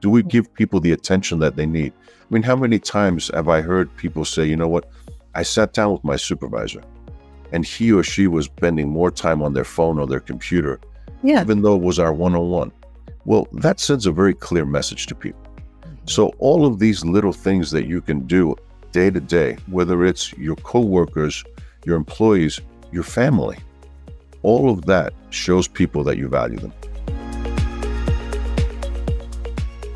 Do we give people the attention that they need? I mean, how many times have I heard people say, you know what, I sat down with my supervisor and he or she was spending more time on their phone or their computer, even though it was our one-on-one. Well, that sends a very clear message to people. So all of these little things that you can do day to day, whether it's your coworkers, your employees, your family, all of that shows people that you value them.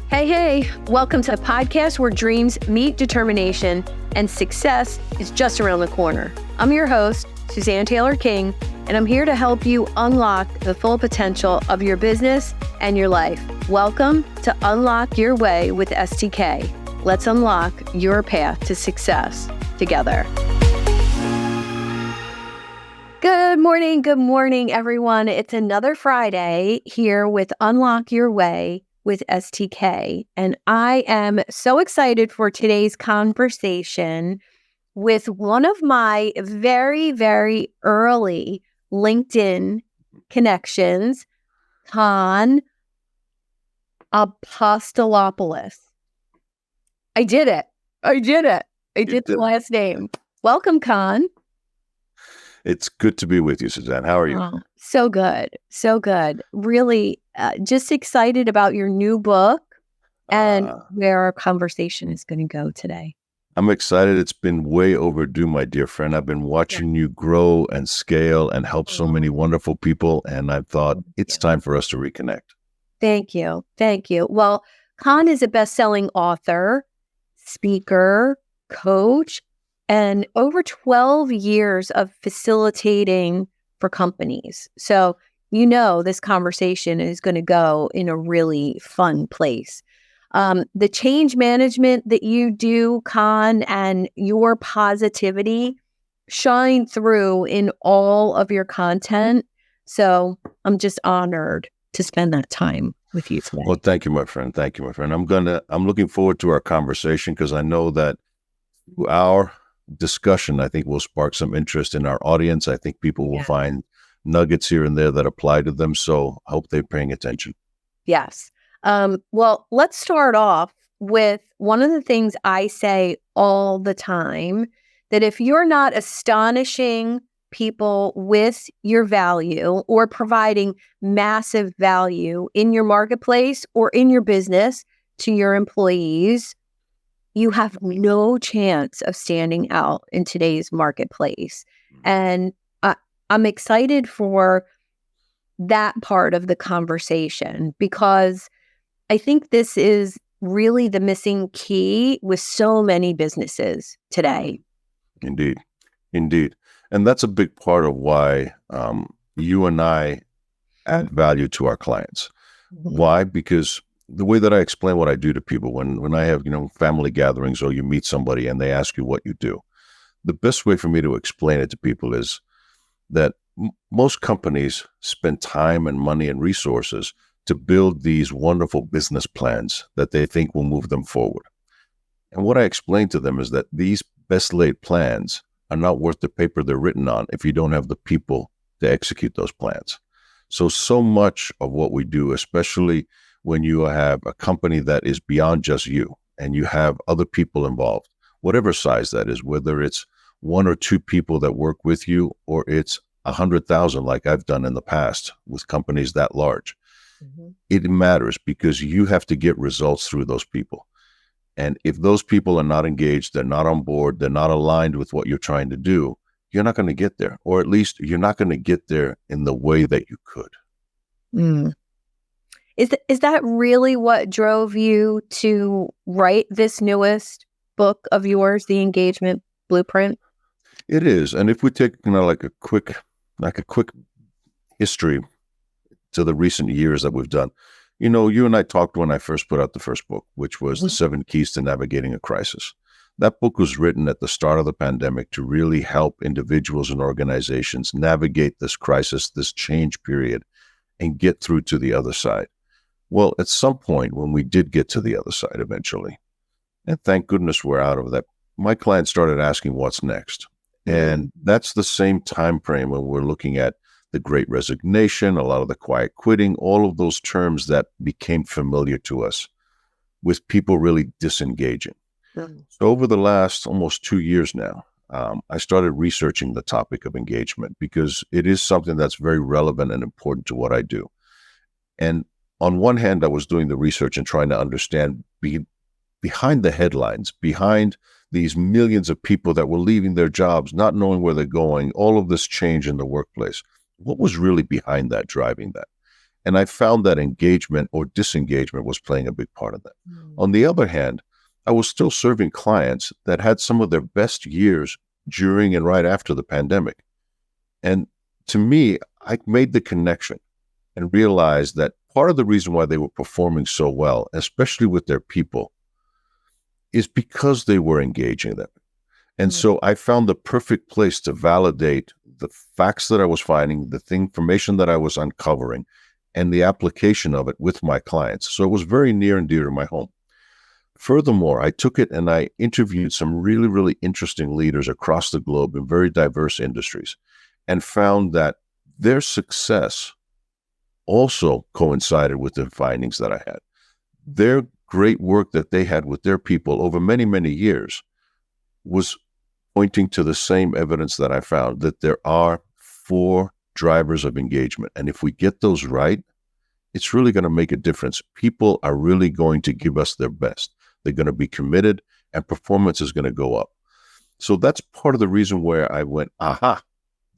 Hey, welcome to a podcast where dreams meet determination and success is just around the corner. I'm your host, Suzanne Taylor-King, and I'm here to help you unlock the full potential of your business and your life. Welcome to Unlock Your Way with STK. Let's unlock your path to success together. Good morning, everyone. It's another Friday here with Unlock Your Way with STK. And I am so excited for today's conversation with one of my very, very early LinkedIn connections, Kon Apostolopoulos. I did it. I did the last name. Welcome, Kon. It's good to be with you, Suzanne. How are you? Oh, so good. Really just excited about your new book and where our conversation is going to go today. I'm excited. It's been way overdue, my dear friend. I've been watching you grow and scale and help so many wonderful people. And I thought it's time for us to reconnect. Thank you. Well, Kon is a best-selling author, speaker, coach, and over 12 years of facilitating for companies. So, this conversation is going to go in a really fun place. The change management that you do, Kon, and your positivity shine through in all of your content. So I'm just honored to spend that time with you today. Well, thank you, my friend. I'm looking forward to our conversation because I know that through our discussion, I think will spark some interest in our audience. I think people will find nuggets here and there that apply to them. So I hope they're paying attention. Yes. Well, let's start off with one of the things I say all the time, that if you're not astonishing people with your value or providing massive value in your marketplace or in your business to your employees, you have no chance of standing out in today's marketplace. And I'm excited for that part of the conversation because I think this is really the missing key with so many businesses today. Indeed. And that's a big part of why you and I add value to our clients. Why? Because the way that I explain what I do to people when I have, family gatherings or you meet somebody and they ask you what you do, the best way for me to explain it to people is that most companies spend time and money and resources to build these wonderful business plans that they think will move them forward. And what I explain to them is that these best laid plans are not worth the paper they're written on if you don't have the people to execute those plans. So much of what we do, especially when you have a company that is beyond just you and you have other people involved, whatever size that is, whether it's one or two people that work with you or it's 100,000 like I've done in the past with companies that large. It matters because you have to get results through those people. And if those people are not engaged, they're not on board, they're not aligned with what you're trying to do, you're not going to get there. Or at least you're not going to get there in the way that you could. Is that really what drove you to write this newest book of yours, The Engagement Blueprint? It is. And if we take like a quick history to the recent years that we've done, you and I talked when I first put out the first book, which was The 7 Keys to Navigating a Crisis. That book was written at the start of the pandemic to really help individuals and organizations navigate this crisis, this change period, and get through to the other side. Well, at some point when we did get to the other side eventually, and thank goodness we're out of that, my clients started asking what's next. And that's the same time frame when we're looking at the Great Resignation, a lot of the quiet quitting, all of those terms that became familiar to us. with people really disengaging. Mm. So over the last almost 2 years now, I started researching the topic of engagement because it is something that's very relevant and important to what I do. And on one hand, I was doing the research and trying to understand behind the headlines, behind these millions of people that were leaving their jobs, not knowing where they're going, all of this change in the workplace. What was really behind that, driving that? And I found that engagement or disengagement was playing a big part of that. On the other hand, I was still serving clients that had some of their best years during and right after the pandemic. And to me, I made the connection and realized that part of the reason why they were performing so well, especially with their people, is because they were engaging them. And so I found the perfect place to validate the facts that I was finding, the information that I was uncovering, and the application of it with my clients. So it was very near and dear to my home. Furthermore, I took it and I interviewed some really, really interesting leaders across the globe in very diverse industries and found that their success also coincided with the findings that I had. Their great work that they had with their people over many, many years was pointing to the same evidence that I found, that there are 4 drivers of engagement. And if we get those right, it's really going to make a difference. People are really going to give us their best. They're going to be committed and performance is going to go up. So that's part of the reason where I went, aha,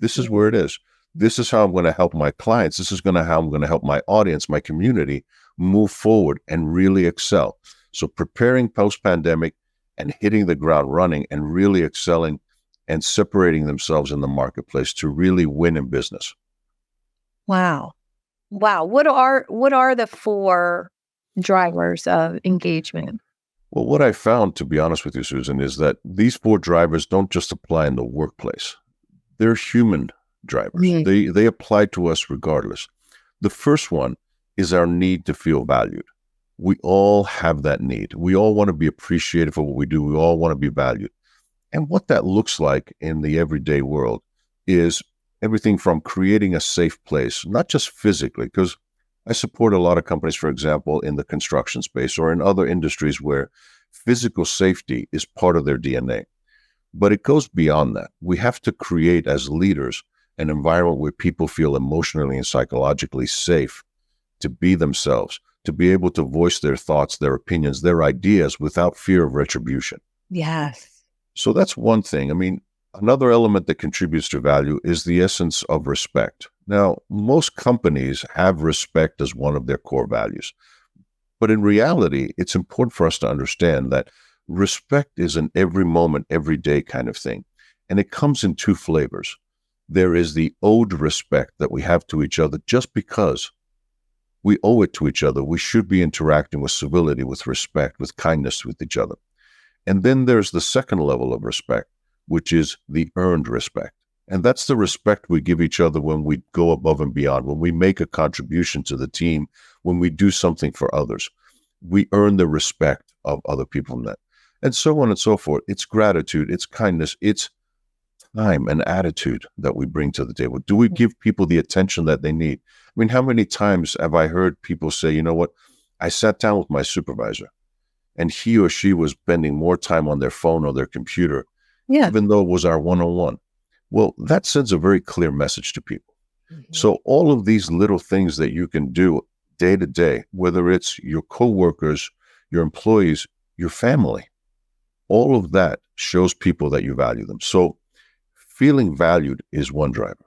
this is where it is. This is how I'm going to help my clients. This is how I'm going to help my audience, my community move forward and really excel. So preparing post-pandemic and hitting the ground running and really excelling and separating themselves in the marketplace to really win in business. Wow. What are the 4 drivers of engagement? Well, what I found, to be honest with you, Susan, is that these 4 drivers don't just apply in the workplace. They're human drivers. They apply to us regardless. The first one is our need to feel valued. We all have that need. We all want to be appreciated for what we do. We all want to be valued. And what that looks like in the everyday world is everything from creating a safe place, not just physically, because I support a lot of companies, for example, in the construction space or in other industries where physical safety is part of their DNA. But it goes beyond that. We have to create, as leaders, an environment where people feel emotionally and psychologically safe to be themselves, to be able to voice their thoughts, their opinions, their ideas without fear of retribution. Yes. So that's one thing. I mean, another element that contributes to value is the essence of respect. Now, most companies have respect as one of their core values. But in reality, it's important for us to understand that respect is an every moment, every day kind of thing. And it comes in 2 flavors. There is the owed respect that we have to each other just because we owe it to each other. We should be interacting with civility, with respect, with kindness with each other. And then there's the second level of respect, which is the earned respect. And that's the respect we give each other when we go above and beyond, when we make a contribution to the team, when we do something for others. We earn the respect of other people from that. And so on and so forth. It's gratitude, it's kindness, it's time and attitude that we bring to the table. Do we give people the attention that they need? I mean, how many times have I heard people say, you know what, I sat down with my supervisor and he or she was spending more time on their phone or their computer, even though it was our one-on-one. Well, that sends a very clear message to people. So all of these little things that you can do day to day, whether it's your coworkers, your employees, your family, all of that shows people that you value them. So feeling valued is one driver.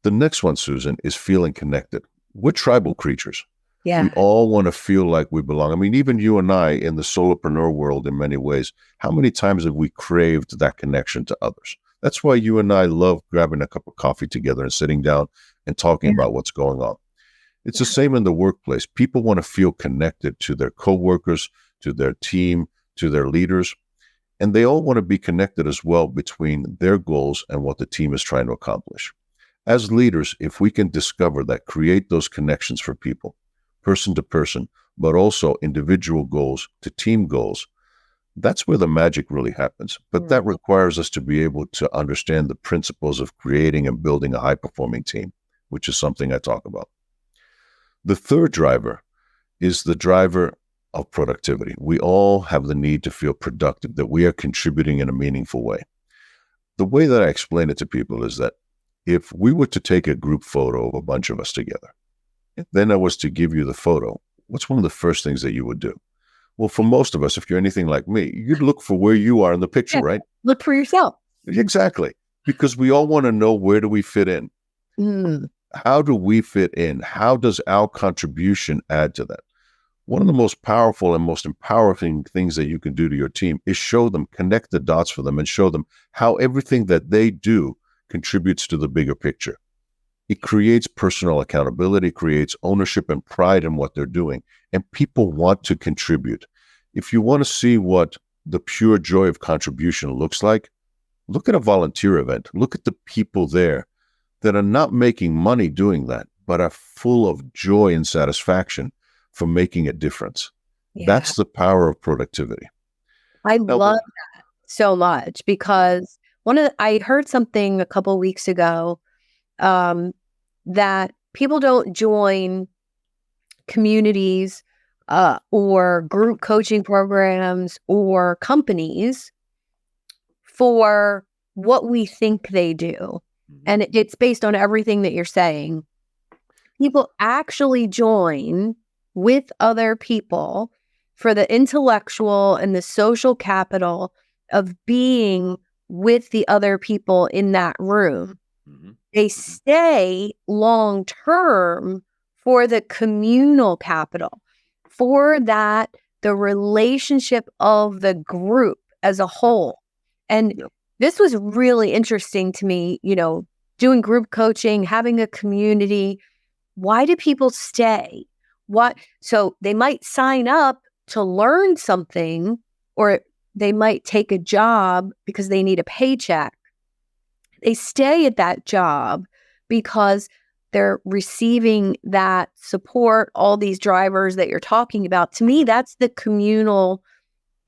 The next one, Susan, is feeling connected. We're tribal creatures. We all want to feel like we belong. I mean, even you and I in the solopreneur world, in many ways, how many times have we craved that connection to others? That's why you and I love grabbing a cup of coffee together and sitting down and talking about what's going on. It's the same in the workplace. People want to feel connected to their coworkers, to their team, to their leaders, and they all want to be connected as well between their goals and what the team is trying to accomplish. As leaders, if we can discover that, create those connections for people, person to person, but also individual goals to team goals, that's where the magic really happens. But that requires us to be able to understand the principles of creating and building a high-performing team, which is something I talk about. The third driver is the driver of productivity. We all have the need to feel productive, that we are contributing in a meaningful way. The way that I explain it to people is that if we were to take a group photo of a bunch of us together, then I was to give you the photo, what's one of the first things that you would do? Well, for most of us, if you're anything like me, you'd look for where you are in the picture, right? Look for yourself. Exactly. Because we all want to know, where do we fit in? How do we fit in? How does our contribution add to that? One of the most powerful and most empowering things that you can do to your team is show them, connect the dots for them, and show them how everything that they do contributes to the bigger picture. It creates personal accountability, creates ownership and pride in what they're doing, and people want to contribute. If you want to see what the pure joy of contribution looks like, look at a volunteer event. Look at the people there that are not making money doing that, but are full of joy and satisfaction for making a difference. Yeah. That's the power of productivity. I love that so much, because I heard something a couple of weeks ago that people don't join communities or group coaching programs or companies for what we think they do. And it's based on everything that you're saying. People actually join with other people for the intellectual and the social capital of being with the other people in that room. They stay long term for the communal capital, for that, the relationship of the group as a whole. And this was really interesting to me, doing group coaching, having a community. Why do people stay? So they might sign up to learn something, or they might take a job because they need a paycheck. They stay at that job because they're receiving that support, all these drivers that you're talking about. To me, that's the communal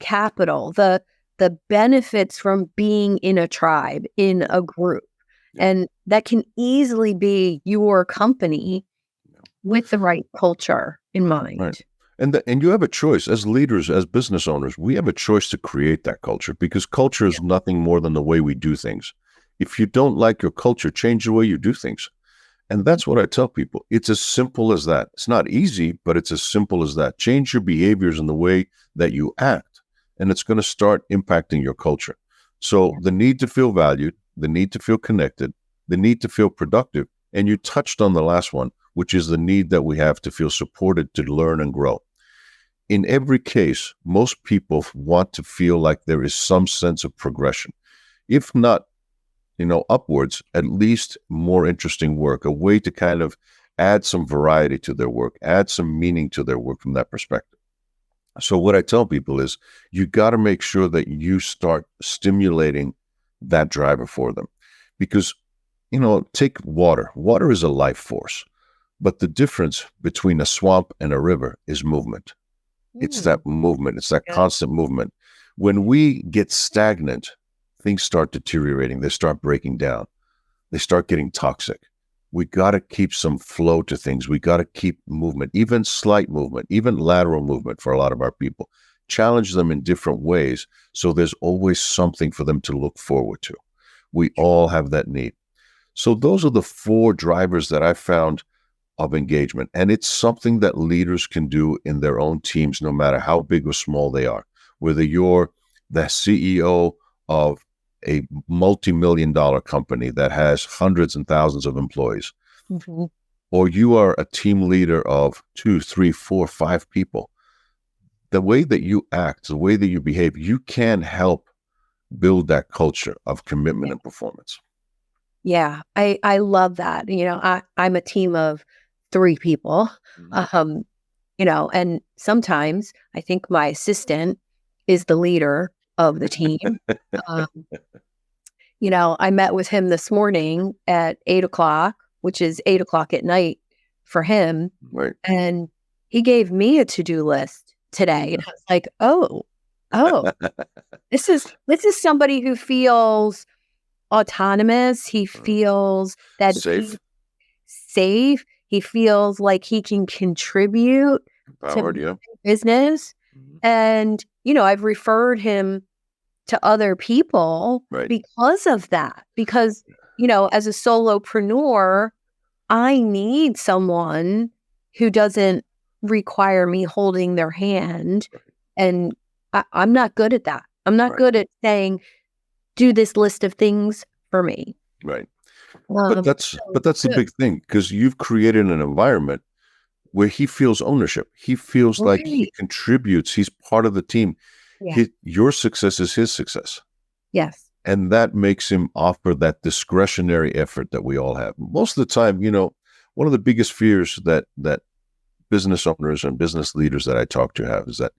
capital, the benefits from being in a tribe, in a group. And that can easily be your company with the right culture in mind. Right. And you have a choice as leaders, as business owners. We have a choice to create that culture, because culture is nothing more than the way we do things. If you don't like your culture, change the way you do things. And that's what I tell people. It's as simple as that. It's not easy, but it's as simple as that. Change your behaviors and the way that you act, and it's going to start impacting your culture. So the need to feel valued, the need to feel connected, the need to feel productive. And you touched on the last one, which is the need that we have to feel supported to learn and grow. In every case, most people want to feel like there is some sense of progression. If not, upwards, at least more interesting work, a way to kind of add some variety to their work, add some meaning to their work from that perspective. So what I tell people is, you got to make sure that you start stimulating that driver for them. Because, take water. Water is a life force. But the difference between a swamp and a river is movement. It's that movement. It's that constant movement. When we get stagnant, things start deteriorating. They start breaking down. They start getting toxic. We got to keep some flow to things. We got to keep movement, even slight movement, even lateral movement for a lot of our people. Challenge them in different ways, so there's always something for them to look forward to. We all have that need. So those are the 4 drivers that I found of engagement. And it's something that leaders can do in their own teams, no matter how big or small they are. Whether you're the CEO of a multi-million-dollar company that has hundreds and thousands of employees, or you are a team leader of 2, 3, 4, 5 people, the way that you act, the way that you behave, you can help build that culture of commitment and performance. Yeah, I love that. I'm a team of 3 people, and sometimes I think my assistant is the leader of the team. I met with him this morning at 8:00, which is 8:00 at night for him. Right. And he gave me a to-do list today. And I was like, oh, this is somebody who feels autonomous. He feels that Safe. He feels like he can contribute Empowered, to business. And, I've referred him to other people Right. because of that. Because, as a solopreneur, I need someone who doesn't require me holding their hand. And I'm not good at that. I'm not Right. good at saying, do this list of things for me. Right. But that's the good. big thing, because you've created an environment where he feels ownership. He feels like he Right. contributes. He's part of the team. Yeah. Your success is his success. Yes. And that makes him offer that discretionary effort that we all have. Most of the time, one of the biggest fears that business owners and business leaders that I talk to have is that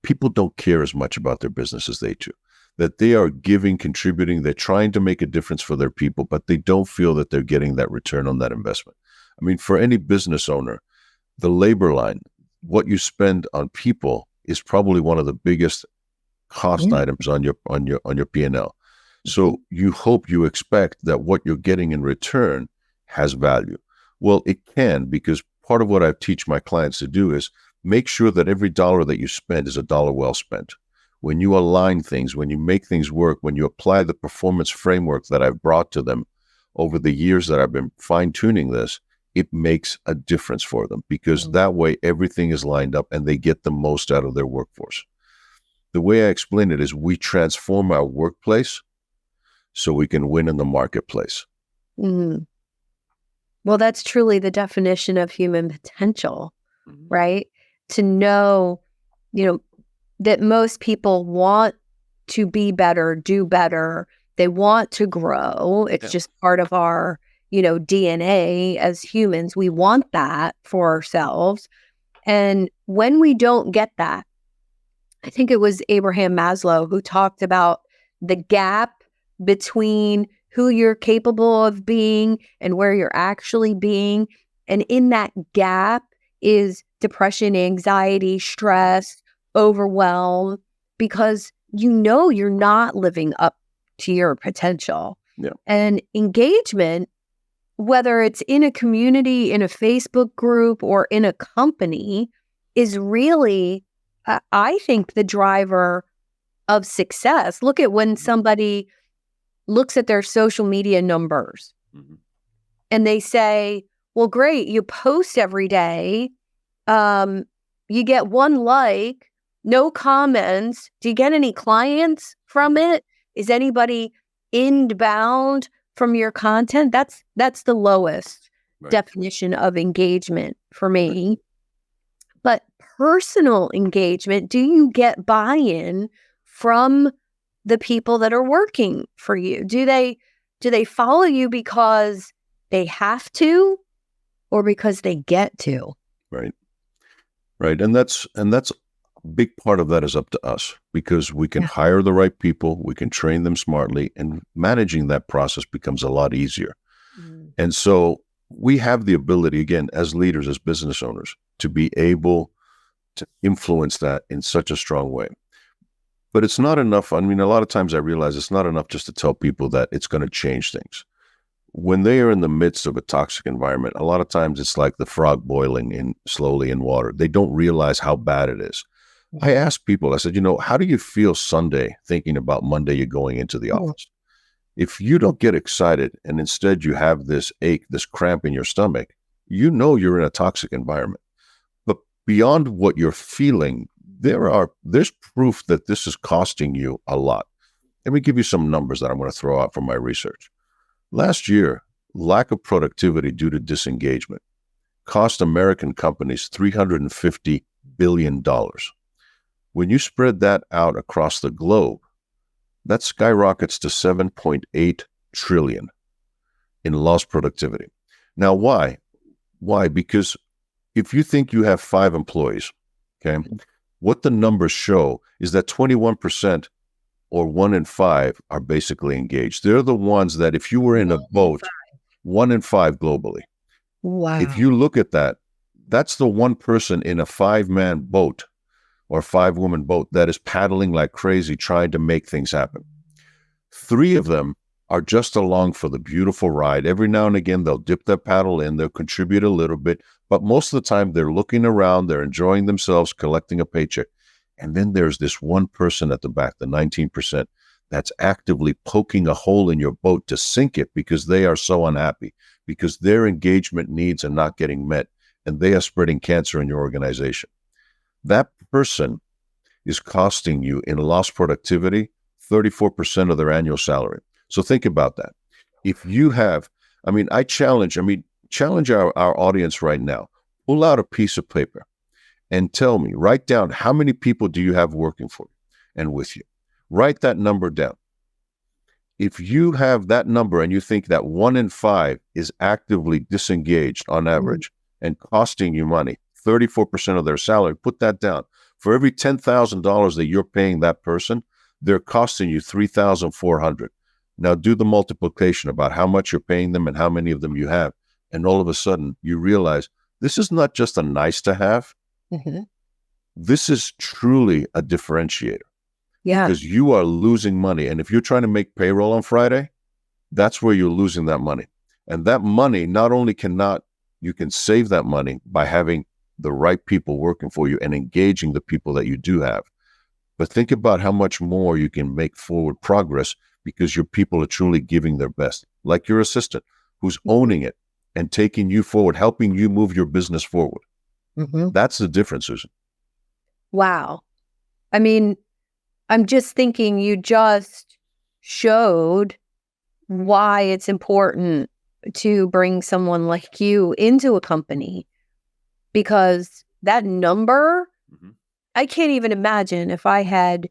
people don't care as much about their business as they do. That they are giving, contributing, they're trying to make a difference for their people, but they don't feel that they're getting that return on that investment. I mean, for any business owner, the labor line, what you spend on people is probably one of the biggest cost items on your P&L. So you expect that what you're getting in return has value. Well, it can, because part of what I teach my clients to do is make sure that every dollar that you spend is a dollar well spent. When you align things, when you make things work, when you apply the performance framework that I've brought to them over the years that I've been fine-tuning this, it makes a difference for them, because that way everything is lined up and they get the most out of their workforce. The way I explain it is we transform our workplace so we can win in the marketplace. Mm-hmm. Well, that's truly the definition of human potential, right? To know, that most people want to be better, do better. They want to grow. It's just part of our, DNA as humans. We want that for ourselves. And when we don't get that, I think it was Abraham Maslow who talked about the gap between who you're capable of being and where you're actually being. And in that gap is depression, anxiety, stress, overwhelm, because you're not living up to your potential. Yeah. And engagement, whether it's in a community, in a Facebook group, or in a company, is really, I think, the driver of success. Look at when somebody looks at their social media numbers and they say, well, great, you post every day. You get 1 like, no comments. Do you get any clients from it? Is anybody inbound from your content? That's the lowest definition of engagement for me. But personal engagement, do you get buy-in from the people that are working for you? Do they follow you because they have to, or because they get to? Right. And that's a big part of that is up to us, because we can hire the right people, we can train them smartly, and managing that process becomes a lot easier. And so we have the ability, again, as leaders, as business owners, to be able to influence that in such a strong way. But it's not enough. I mean, a lot of times I realize it's not enough just to tell people that it's going to change things. When they are in the midst of a toxic environment, a lot of times it's like the frog boiling slowly in water. They don't realize how bad it is. I asked people, I said, how do you feel Sunday thinking about Monday you're going into the office? If you don't get excited and instead you have this ache, this cramp in your stomach, you're in a toxic environment. But beyond what you're feeling, there's proof that this is costing you a lot. Let me give you some numbers that I'm going to throw out from my research. Last year, lack of productivity due to disengagement cost American companies $350 billion. When you spread that out across the globe, that skyrockets to $7.8 trillion in lost productivity. Now, why? Why? Because if you think you have 5 employees, okay, what the numbers show is that 21% or 1 in 5 are basically engaged. They're the ones that if you were in a boat, 1 in 5 globally. Wow. If you look at that, that's the one person in a 5-man boat or 5-woman boat that is paddling like crazy, trying to make things happen. 3 of them are just along for the beautiful ride. Every now and again, they'll dip their paddle in, they'll contribute a little bit, but most of the time they're looking around, they're enjoying themselves, collecting a paycheck. And then there's this one person at the back, the 19%, that's actively poking a hole in your boat to sink it because they are so unhappy, because their engagement needs are not getting met, and they are spreading cancer in your organization. That person is costing you in lost productivity 34% of their annual salary. So think about that. If you have, challenge our audience right now. Pull out a piece of paper and tell me, write down how many people do you have working for you and with you. Write that number down. If you have that number and you think that 1 in 5 is actively disengaged on average and costing you money, 34% of their salary, put that down. For every $10,000 that you're paying that person, they're costing you $3,400. Now do the multiplication about how much you're paying them and how many of them you have. And all of a sudden you realize this is not just a nice to have. Mm-hmm. This is truly a differentiator. Yeah. Because you are losing money. And if you're trying to make payroll on Friday, that's where you're losing that money. And that money, not only you can save that money by having the right people working for you and engaging the people that you do have. But think about how much more you can make forward progress because your people are truly giving their best. Like your assistant who's owning it and taking you forward, helping you move your business forward. Mm-hmm. That's the difference, Susan. Wow. I'm just thinking you just showed why it's important to bring someone like you into a company, because that number, I can't even imagine if I had,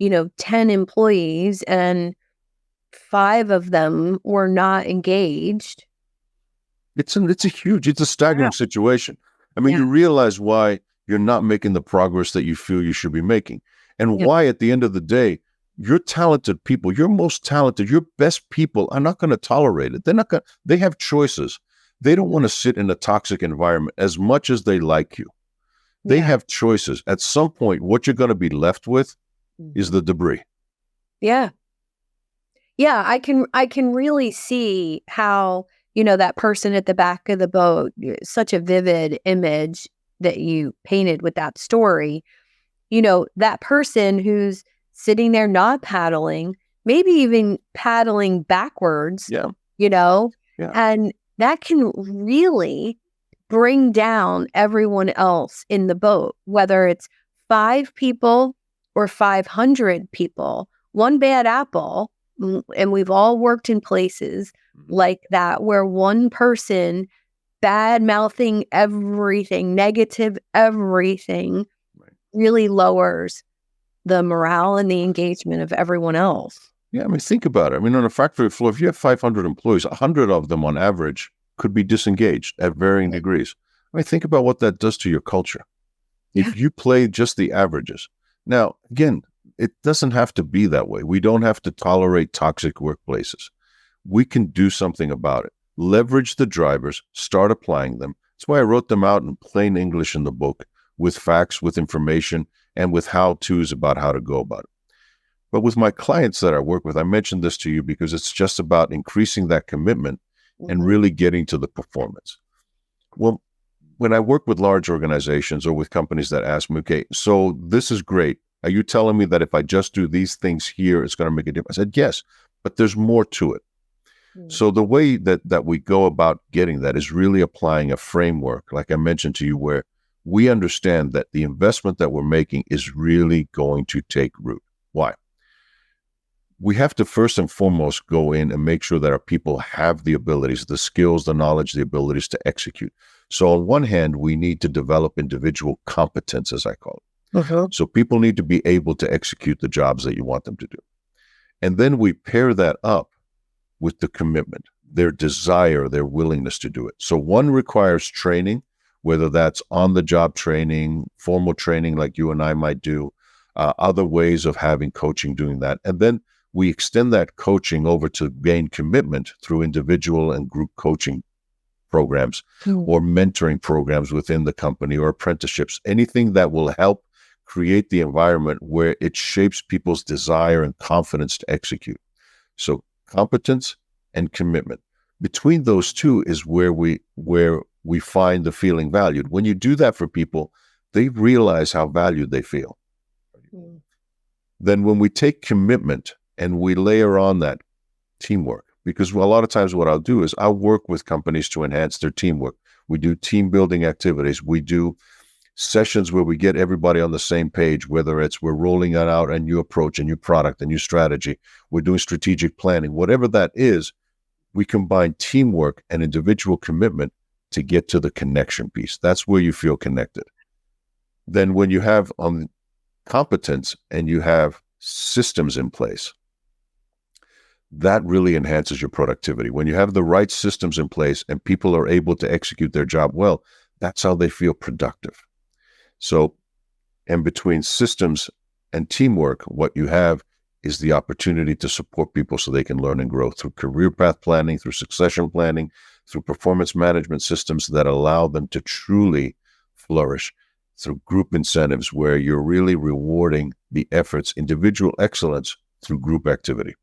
10 employees and 5 of them were not engaged. It's a staggering situation. You realize why you're not making the progress that you feel you should be making. And why, at the end of the day, your talented people, your most talented, your best people are not going to tolerate it. They have choices. They don't want to sit in a toxic environment as much as they like you. They have choices. At some point, what you're going to be left with is the debris. Yeah. Yeah, I can really see how, that person at the back of the boat, such a vivid image that you painted with that story. That person who's sitting there not paddling, maybe even paddling backwards, and that can really bring down everyone else in the boat, whether it's 5 people or 500 people. One bad apple, and we've all worked in places like that where one person bad-mouthing everything, negative everything, really lowers the morale and the engagement of everyone else. Yeah, think about it. On a factory floor, if you have 500 employees, 100 of them on average could be disengaged at varying degrees. Think about what that does to your culture. Yeah. If you play just the averages. Now, again, it doesn't have to be that way. We don't have to tolerate toxic workplaces. We can do something about it. Leverage the drivers, start applying them. That's why I wrote them out in plain English in the book, with facts, with information, and with how-tos about how to go about it. But with my clients that I work with, I mentioned this to you because it's just about increasing that commitment and really getting to the performance. Well, when I work with large organizations or with companies that ask me, okay, so this is great. Are you telling me that if I just do these things here, it's going to make a difference? I said, yes, but there's more to it. So the way that we go about getting that is really applying a framework, like I mentioned to you, where we understand that the investment that we're making is really going to take root. Why? We have to first and foremost go in and make sure that our people have the abilities, the skills, the knowledge, the abilities to execute. So on one hand, we need to develop individual competence, as I call it. Uh-huh. So people need to be able to execute the jobs that you want them to do. And then we pair that up with the commitment, their desire, their willingness to do it. So one requires training, whether that's on-the-job training, formal training like you and I might do, other ways of having coaching doing that. And then we extend that coaching over to gain commitment through individual and group coaching programs or mentoring programs within the company or apprenticeships, anything that will help create the environment where it shapes people's desire and confidence to execute. So competence and commitment. Between those two is where we find the feeling valued. When you do that for people, they realize how valued they feel. Then when we take commitment and we layer on that teamwork, because a lot of times what I'll do is I'll work with companies to enhance their teamwork. We do team building activities. We do sessions where we get everybody on the same page, whether it's we're rolling out a new approach, a new product, a new strategy, we're doing strategic planning, whatever that is, we combine teamwork and individual commitment to get to the connection piece. That's where you feel connected. Then when you have competence and you have systems in place, that really enhances your productivity. When you have the right systems in place and people are able to execute their job well, that's how they feel productive. So, and between systems and teamwork, what you have is the opportunity to support people so they can learn and grow through career path planning, through succession planning, through performance management systems that allow them to truly flourish, through group incentives where you're really rewarding the efforts, individual excellence through group activity.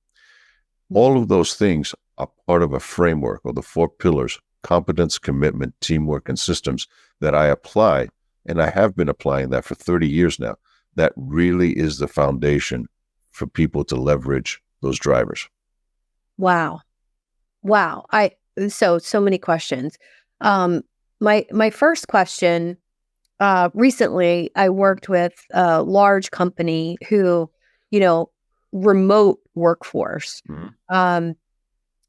All of those things are part of a framework or the 4 pillars: competence, commitment, teamwork, and systems that I apply. And I have been applying that for 30 years now. That really is the foundation for people to leverage those drivers. Wow. So many questions. My first question, recently I worked with a large company who, remote workforce. Mm-hmm.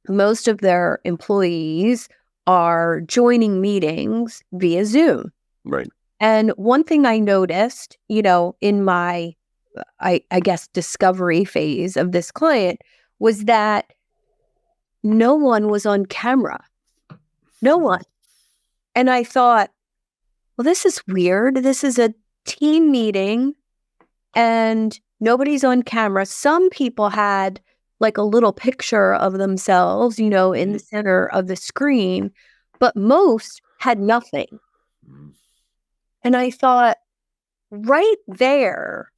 Most of their employees are joining meetings via Zoom. Right. And one thing I noticed, in my, I guess, discovery phase of this client was that no one was on camera. No one. And I thought, well, this is weird. This is a team meeting and nobody's on camera. Some people had like a little picture of themselves, in the center of the screen, but most had nothing. And I thought, right there,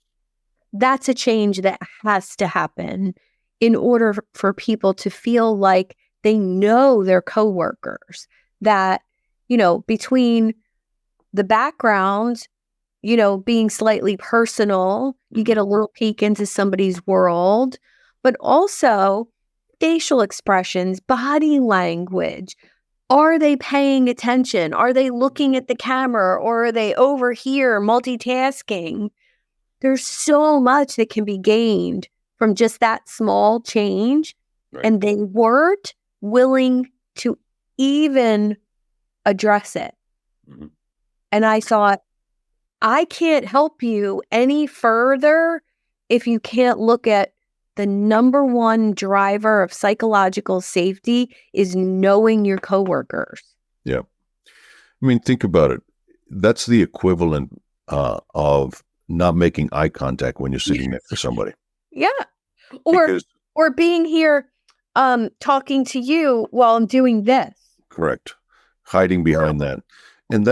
that's a change that has to happen in order for people to feel like they know their coworkers, that, between the background, being slightly personal, you get a little peek into somebody's world, but also facial expressions, body language. Are they paying attention? Are they looking at the camera, or are they over here multitasking? There's so much that can be gained from just that small change. Right. And they weren't willing to even address it. Mm-hmm. And I thought, I can't help you any further if you can't look at the number one driver of psychological safety is knowing your coworkers. Yeah. I mean, think about it. That's the equivalent of not making eye contact when you're sitting next to somebody. Yeah. Or being here talking to you while I'm doing this. Correct. Hiding behind that. And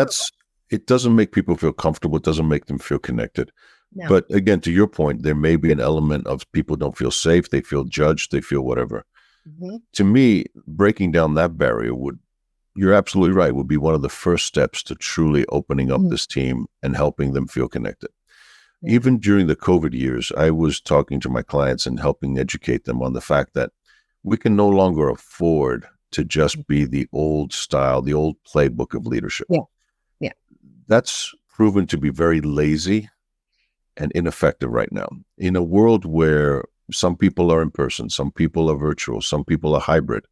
it doesn't make people feel comfortable. It doesn't make them feel connected. No. But again, to your point, there may be an element of people don't feel safe. They feel judged. They feel whatever. Mm-hmm. To me, breaking down that barrier you're absolutely right, would be one of the first steps to truly opening up this team and helping them feel connected. Yeah. Even during the COVID years, I was talking to my clients and helping educate them on the fact that we can no longer afford to just be the old style, the old playbook of leadership. Yeah. Yeah. That's proven to be very lazy and ineffective right now. In a world where some people are in person, some people are virtual, some people are hybrid,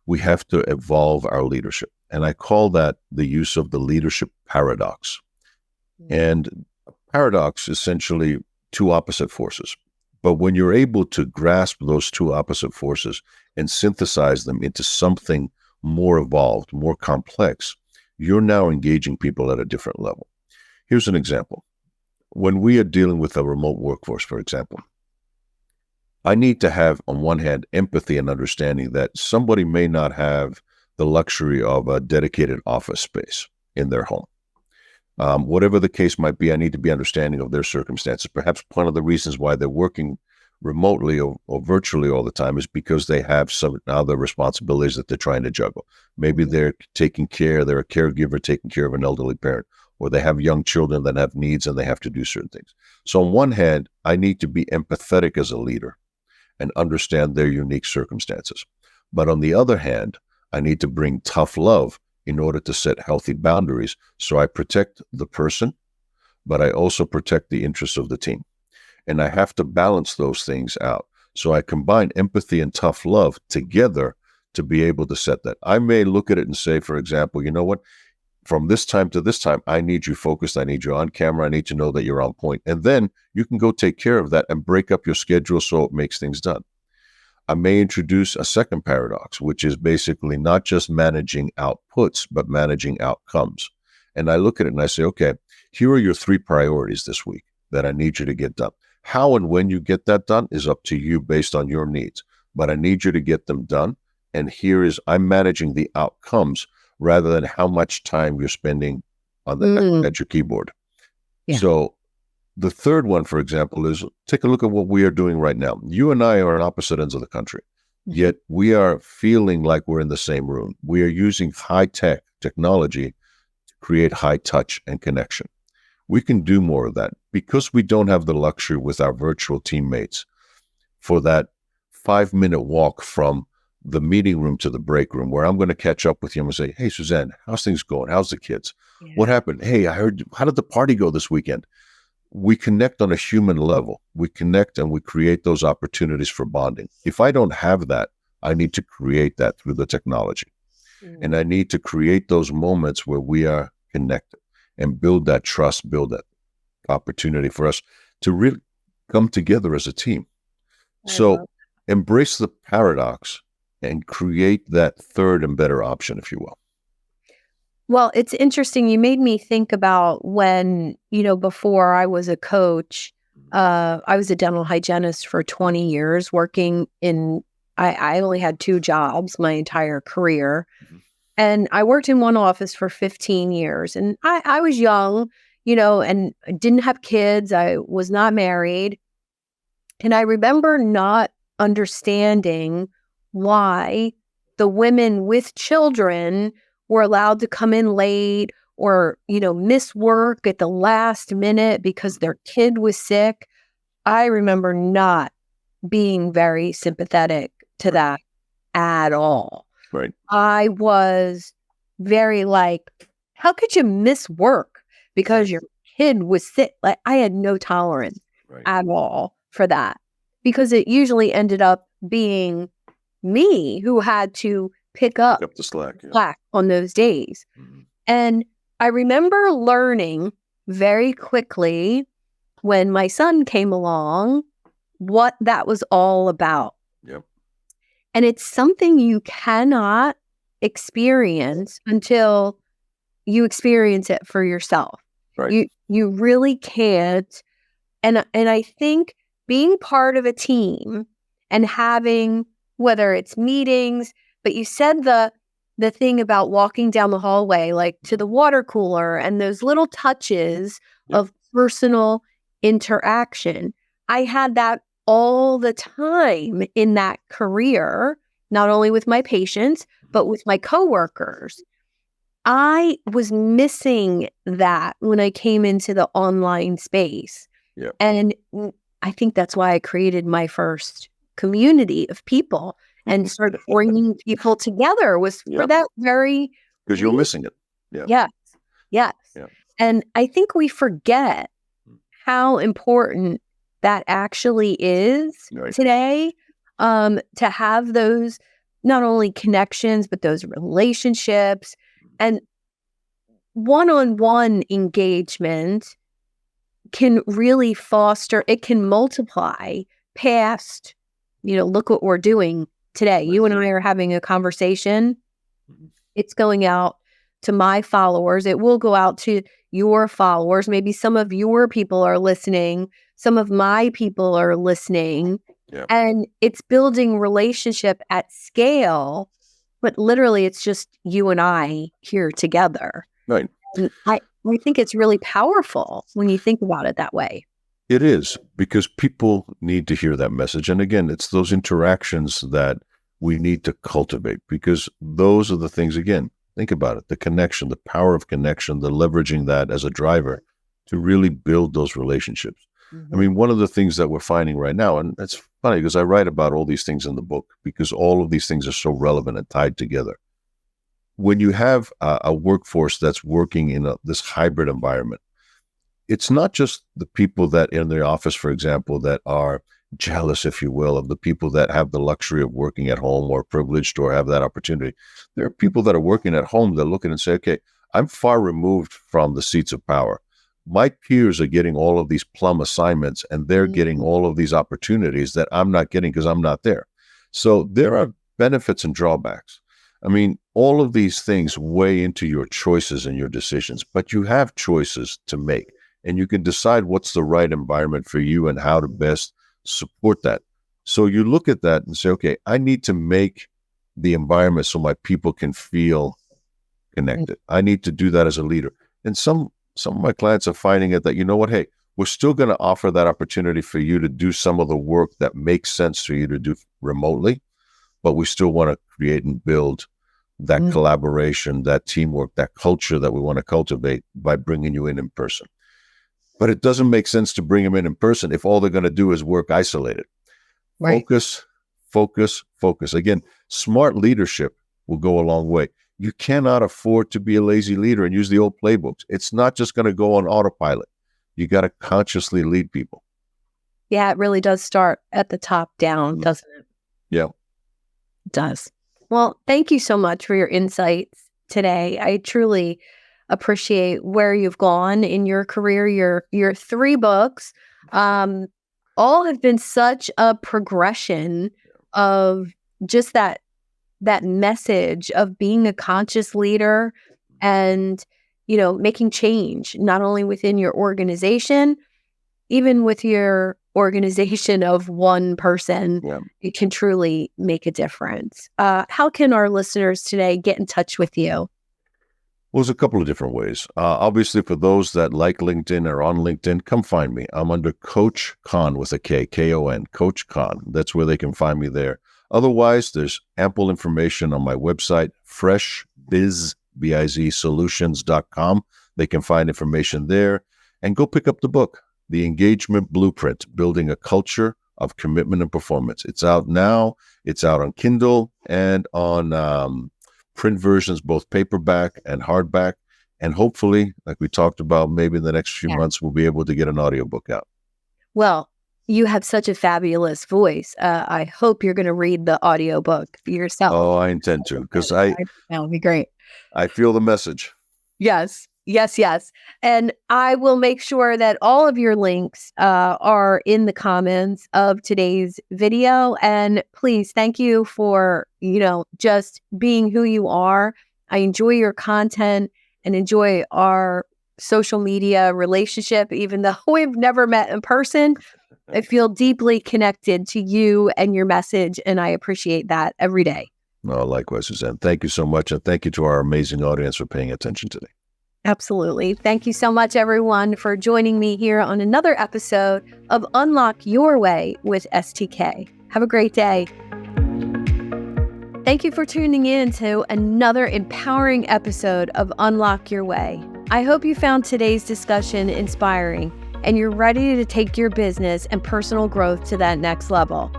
we have to evolve our leadership. And I call that the use of the leadership paradox. And a paradox, essentially two opposite forces. But when you're able to grasp those two opposite forces and synthesize them into something more evolved, more complex, you're now engaging people at a different level. Here's an example. When we are dealing with a remote workforce, for example, I need to have, on one hand, empathy and understanding that somebody may not have the luxury of a dedicated office space in their home. Whatever the case might be, I need to be understanding of their circumstances. Perhaps one of the reasons why they're working remotely or virtually all the time is because they have some other responsibilities that they're trying to juggle. Maybe they're a caregiver taking care of an elderly parent. or they have young children that have needs and they have to do certain things. So on one hand, I need to be empathetic as a leader and understand their unique circumstances. But on the other hand, I need to bring tough love in order to set healthy boundaries. So I protect the person, but I also protect the interests of the team. And I have to balance those things out. So I combine empathy and tough love together to be able to set that. I may look at it and say, for example, you know what? From this time to this time, I need you focused. I need you on camera. I need to know that you're on point. And then you can go take care of that and break up your schedule so it makes things done. I may introduce a second paradox, which is basically not just managing outputs, but managing outcomes. And I look at it and I say, okay, here are your 3 priorities this week that I need you to get done. How and when you get that done is up to you based on your needs, but I need you to get them done. And here is, I'm managing the outcomes rather than how much time you're spending on at your keyboard. Yeah. So the third one, for example, is take a look at what we are doing right now. You and I are on opposite ends of the country, yet we are feeling like we're in the same room. We are using high-tech technology to create high touch and connection. We can do more of that because we don't have the luxury with our virtual teammates for that 5-minute walk from the meeting room to the break room where I'm going to catch up with you and say, hey, Suzanne, how's things going? How's the kids? Yeah. What happened? Hey, I heard, how did the party go this weekend? We connect on a human level. We connect and we create those opportunities for bonding. If I don't have that, I need to create that through the technology. And I need to create those moments where we are connected and build that trust, build that opportunity for us to really come together as a team. So embrace the paradox and create that third and better option, if you will. Well, it's interesting. You made me think about when, before I was a coach, I was a dental hygienist for 20 years working in, I only had 2 jobs my entire career. And I worked in one office for 15 years. And I was young, and I didn't have kids. I was not married. And I remember not understanding why the women with children were allowed to come in late or, miss work at the last minute because their kid was sick. I remember not being very sympathetic to that at all. Right. I was very like, how could you miss work because your kid was sick? Like, I had no tolerance at all for that because it usually ended up being me who had to pick up the slack on those days. And I remember learning very quickly when my son came along what that was all about. Yep. And it's something you cannot experience until you experience it for yourself. Right. You really can't. And I think being part of a team and having, whether it's meetings, but you said the thing about walking down the hallway, like to the water cooler and those little touches of personal interaction. I had that all the time in that career, not only with my patients, but with my coworkers. I was missing that when I came into the online space. Yeah. And I think that's why I created my first community of people and started bringing people together was for that very... Because you're missing it. Yeah. Yes. Yeah. And I think we forget how important that actually is today, to have those not only connections, but those relationships and one-on-one engagement can really foster, it can multiply past, look what we're doing today. You and I are having a conversation. It's going out to my followers. It will go out to your followers. Maybe some of your people are listening. Some of my people are listening. Yeah. And it's building relationship at scale. But literally, it's just you and I here together. Right. And I think it's really powerful when you think about it that way. It is, because people need to hear that message. And again, it's those interactions that we need to cultivate, because those are the things, again, Think about it, the connection, the power of connection, the leveraging that as a driver to really build those relationships. I mean, one of the things that we're finding right now, and it's funny because I write about all these things in the book because all of these things are so relevant and tied together. When you have a workforce that's working in this hybrid environment, it's not just the people that in the office, for example, that are jealous, if you will, of the people that have the luxury of working at home or privileged or have that opportunity. There are people that are working at home that look at it and say, okay, I'm far removed from the seats of power. My peers are getting all of these plum assignments and they're getting all of these opportunities that I'm not getting because I'm not there. So there are benefits and drawbacks. I mean, all of these things weigh into your choices and your decisions, but you have choices to make and you can decide what's the right environment for you and how to best support that. So you look at that and say, okay, I need to make the environment so my people can feel connected. I need to do that as a leader. And some of my clients are finding it that, you know what, hey, we're still going to offer that opportunity for you to do some of the work that makes sense for you to do remotely, but we still want to create and build that collaboration, that teamwork, that culture that we want to cultivate by bringing you in person. But it doesn't make sense to bring them in person if all they're going to do is work isolated. Right. Focus. Again, smart leadership will go a long way. You cannot afford to be a lazy leader and use the old playbooks. It's not just going to go on autopilot. You got to consciously lead people. Yeah, it really does start at the top down, doesn't it? Yeah. It does. Well, thank you so much for your insights today. I truly appreciate where you've gone in your career. Your 3 books all have been such a progression of just that message of being a conscious leader and, making change, not only within your organization, even with your organization of one person, it can truly make a difference. How can our listeners today get in touch with you? Well, there's a couple of different ways. Obviously, for those that like LinkedIn or on LinkedIn, come find me. I'm under Coach Kon with a K, K-O-N, Coach Kon. That's where they can find me there. Otherwise, there's ample information on my website, freshbizsolutions.com. They can find information there and go pick up the book, The Engagement Blueprint, Building a Culture of Commitment and Performance. It's out now. It's out on Kindle and on print versions, both paperback and hardback. And hopefully, like we talked about, maybe in the next few months, we'll be able to get an audiobook out. Well, you have such a fabulous voice. I hope you're going to read the audiobook yourself. Oh, I intend to, because that would be great. I feel the message. Yes. And I will make sure that all of your links are in the comments of today's video. And please, thank you for, just being who you are. I enjoy your content and enjoy our social media relationship, even though we've never met in person. I feel deeply connected to you and your message, and I appreciate that every day. Oh, likewise, Suzanne. Thank you so much, and thank you to our amazing audience for paying attention today. Absolutely. Thank you so much, everyone, for joining me here on another episode of Unlock Your Way with STK. Have a great day. Thank you for tuning in to another empowering episode of Unlock Your Way. I hope you found today's discussion inspiring and you're ready to take your business and personal growth to that next level.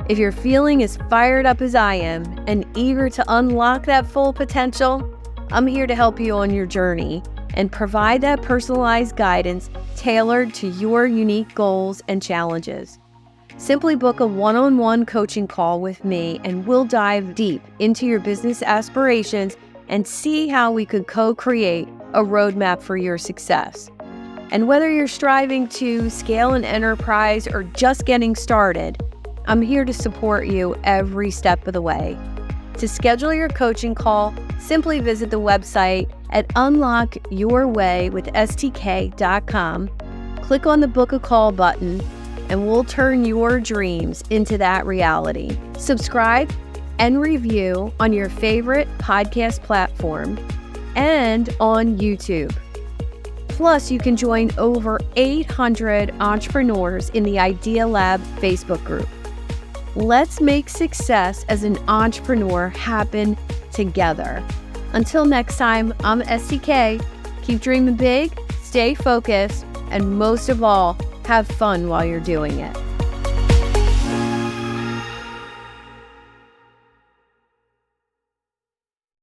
If you're feeling as fired up as I am and eager to unlock that full potential, I'm here to help you on your journey and provide that personalized guidance tailored to your unique goals and challenges. Simply book a one-on-one coaching call with me and we'll dive deep into your business aspirations and see how we could co-create a roadmap for your success. And whether you're striving to scale an enterprise or just getting started, I'm here to support you every step of the way. To schedule your coaching call, simply visit the website at unlockyourwaywithstk.com, click on the Book a Call button, and we'll turn your dreams into that reality. Subscribe and review on your favorite podcast platform and on YouTube. Plus, you can join over 800 entrepreneurs in the Idea Lab Facebook group. Let's make success as an entrepreneur happen together. Until next time, I'm STK. Keep dreaming big, stay focused, and most of all, have fun while you're doing it.